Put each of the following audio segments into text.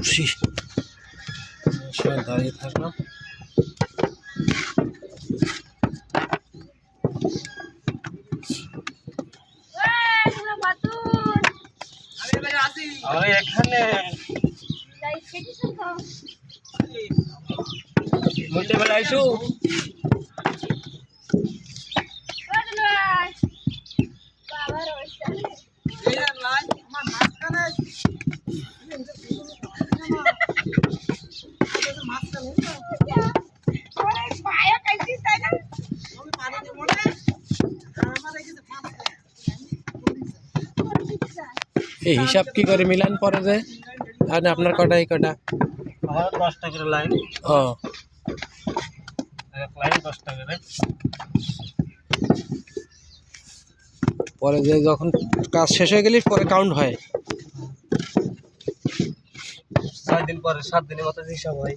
বসি দাঁড়িয়ে থাকলাম। এখানে বলতে বেড়াইছো এই হিসাব কি করে মিলান পরে যে আপনার কটা এই কটা? আমার 10 টাকার লাইন। ও এক লাইন 10 টাকা রে। পরে যে যখন কাজ শেষ হয়ে গেলে পরে কাউন্ট হয় 6 দিন পরে 7 দিনের মতো হিসাব হয়।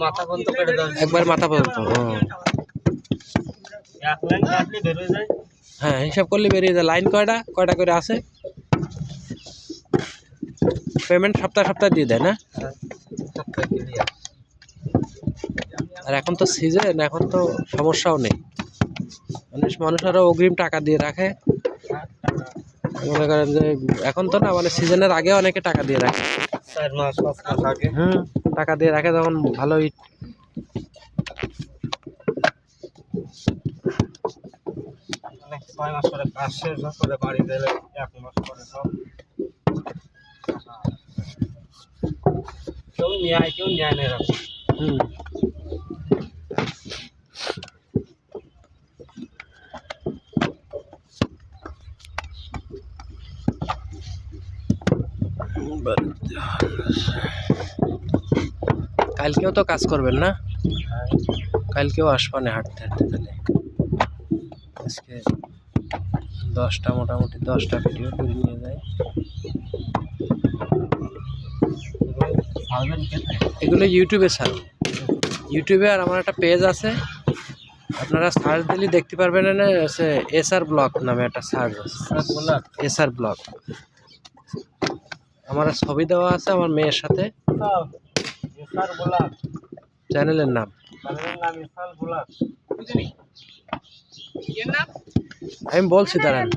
মাথা পর্যন্ত কেটে দেয় একবার মাথা পর্যন্ত। এক লাইন কাটলে বের হয়ে যায়। হ্যাঁ হিসাব করলে বেরিয়ে যায়। লাইন কয়টা কয়টা করে আছে? পেমেন্ট সপ্তাহ সপ্তাহ দিয়ে দেয় না? আর এখন তো সিজন, এখন তো সমস্যাও নেই। মানুষেরা অগ্রিম টাকা দিয়ে রাখে, মনে করেন যে এখন তো না, মানে সিজনের আগে অনেকে টাকা দিয়ে রাখে, 4 মাস 5 মাস আগে। টাকা দিয়ে রাখে তখন ভালোই। অনেক 6 মাস পরে কাজ শেষ করে বাড়ি দিলে 1 মাস পরে সব কেউ নেয় না এরকম। কালকেও তো কাজ করবেন না? কালকেও আসবানে হাঁটতে হাঁটতে। তাহলে আজকে 10টা মোটামুটি 10টা ভিডিও করে নিয়ে যায়। এগুলো ইউটিউবে ছাড়ো, ইউটিউবে। আর আমার একটা পেজ আছে, আপনারা সার্চ দিলে দেখতে পারবেন না, এসআর ব্লগ নামে একটা সার্চ আছে, এসআর ব্লগ। আমার ছবি দেওয়া আছে আমার মেয়ের সাথে, চ্যানেলের নাম। আমি বলছি দাঁড়ান।